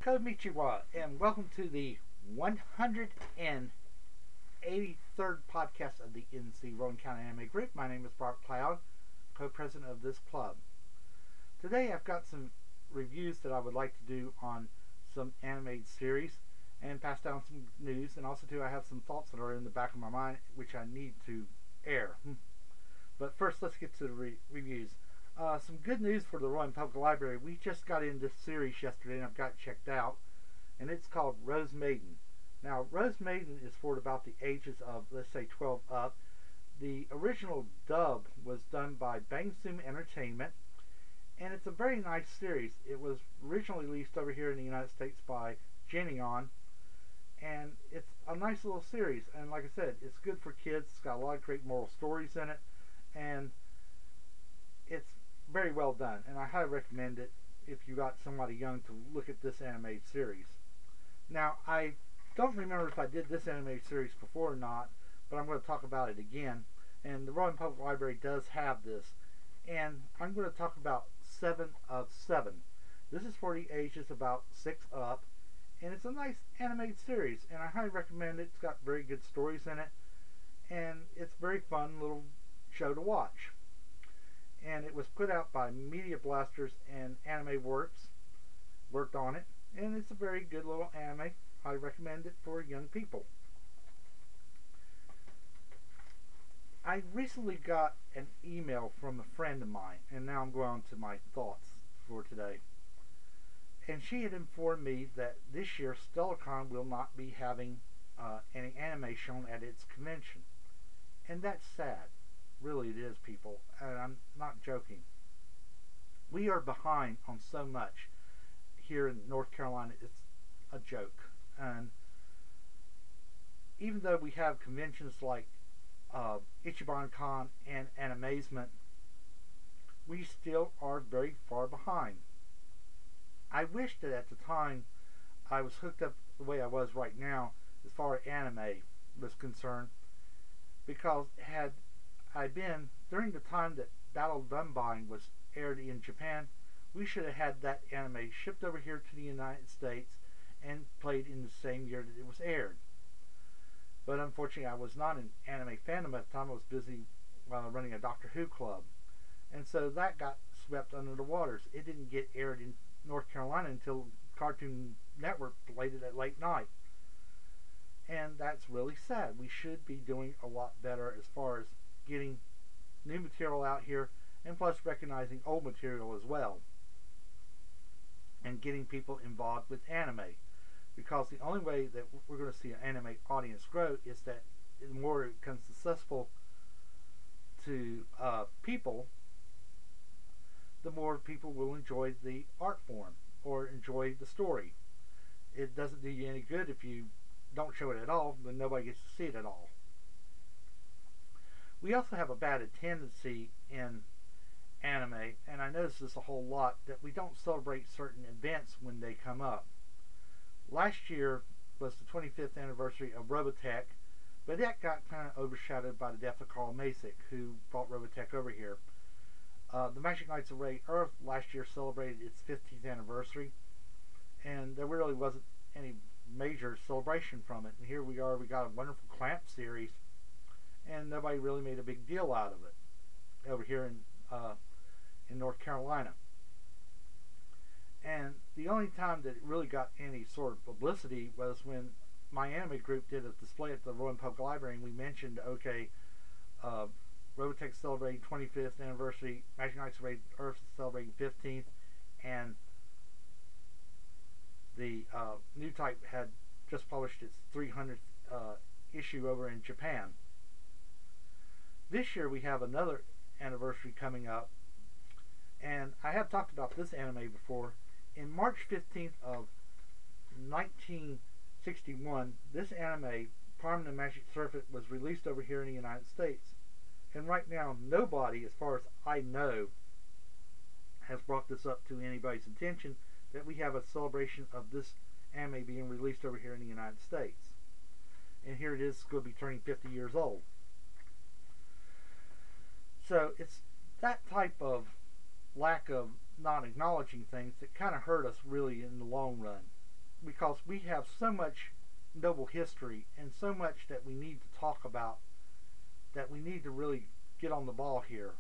Konnichiwa, and welcome to the 183rd podcast of the NC Rowan County Anime Group. My name is Bart Cloud, co-president of this club. Today I've got some reviews that I would like to do on some animated series and pass down some news, and also too I have some thoughts that are in the back of my mind which I need to air. But first let's get to the reviews. Some good news for the Rowan Public Library. We just got into this series yesterday and I've got it checked out, and it's called Maiden. Now, Maiden is for about the ages of, let's say, 12 up. The original dub was done by Bang Zoom Entertainment, and it's a very nice series. It was originally released over here in the United States by Geneon, and it's a nice little series. And like I said, it's good for kids. It's got a lot of great moral stories in it, and it's very well done, and I highly recommend it if you got somebody young to look at this animated series. Now, I don't remember if I did this animated series before or not, but I'm going to talk about it again. And the Rowan Public Library does have this, and I'm going to talk about 7 of 7. This is for the ages about 6 up, and it's a nice animated series, and I highly recommend it. It's got very good stories in it, and it's a very fun little show to watch. And it was put out by Media Blasters, and Anime Works worked on it, and it's a very good little anime. I recommend it for young people. I recently got an email from a friend of mine, and now I'm going on to my thoughts for today. And she had informed me that this year StellaCon will not be having any anime shown at its convention, and that's sad. Really it is, people, and I'm not joking. We are behind on so much here in North Carolina. It's a joke. And even though we have conventions like Ichiban Con and Animazement, we still are very far behind. I wish that at the time I was hooked up the way I was right now as far as anime was concerned, because had I been during the time that Battle of Dunbine was aired in Japan, we should have had that anime shipped over here to the United States and played in the same year that it was aired. But unfortunately, I was not an anime fandom at the time. I was busy running a Doctor Who club, and so that got swept under the waters. It didn't get aired in North Carolina until Cartoon Network played it at late night, and that's really sad. We should be doing a lot better as far as getting new material out here, and plus recognizing old material as well, and getting people involved with anime, because the only way that we're going to see an anime audience grow is that the more it becomes accessible to people, the more people will enjoy the art form or enjoy the story. It doesn't do you any good if you don't show it at all, then nobody gets to see it at all. We also have a bad tendency in anime, and I notice this a whole lot, that we don't celebrate certain events when they come up. Last year was the 25th anniversary of Robotech, but that got kind of overshadowed by the death of Carl Macek, who brought Robotech over here. The Magic Knights of Ray Earth last year celebrated its 15th anniversary, and there really wasn't any major celebration from it. And here we are, we got a wonderful Clamp series, and nobody really made a big deal out of it over here in North Carolina. And the only time that it really got any sort of publicity was when my anime group did a display at the Rowan Public Library, and we mentioned, okay, Robotech celebrating 25th anniversary, Magic Knights of Earth celebrating 15th, and the New Type had just published its 300th issue over in Japan. This year we have another anniversary coming up, and I have talked about this anime before. In March 15th of 1961, this anime, Parman and Magic Serpent, was released over here in the United States. And right now, nobody, as far as I know, has brought this up to anybody's attention, that we have a celebration of this anime being released over here in the United States. And here it is, going to be turning 50 years old. So it's that type of lack of not acknowledging things that kind of hurt us really in the long run. because we have so much noble history and so much that we need to talk about, that we need to really get on the ball here.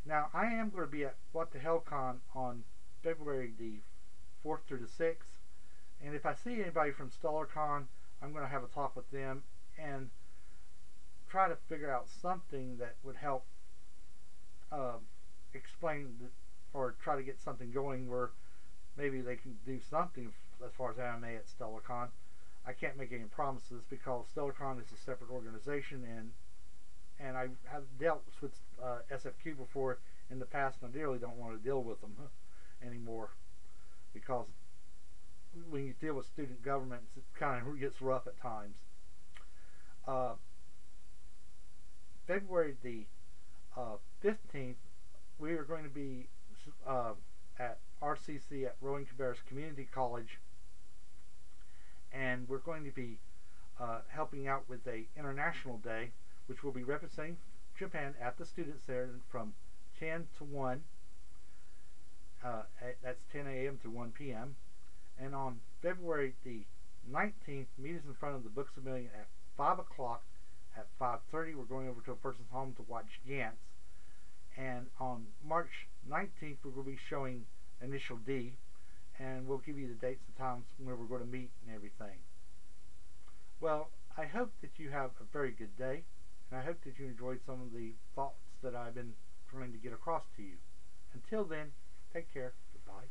Now, I am going to be at What the Hell Con on February the 4th through the 6th, and if I see anybody from StellarCon, I'm going to have a talk with them and try to figure out something that would help explain or try to get something going where maybe they can do something as far as anime at StellarCon. I can't make any promises because StellarCon is a separate organization, and I have dealt with SFQ before in the past, and I really don't want to deal with them anymore, because when you deal with student governments, it kind of gets rough at times. February the 15th, we are going to be at RCC at Rowan Community College, and we're going to be helping out with a international day, which will be representing Japan at the students there from 10 to 1. That's 10 a.m. to 1 p.m. And on February the 19th, meet us in front of the Books a Million at 5 o'clock. At 5:30, we're going over to a person's home to watch Gantz. And on March 19th, we're going to be showing Initial D, and we'll give you the dates and times where we're going to meet and everything. Well, I hope that you have a very good day, and I hope that you enjoyed some of the thoughts that I've been trying to get across to you. Until then, take care. Goodbye.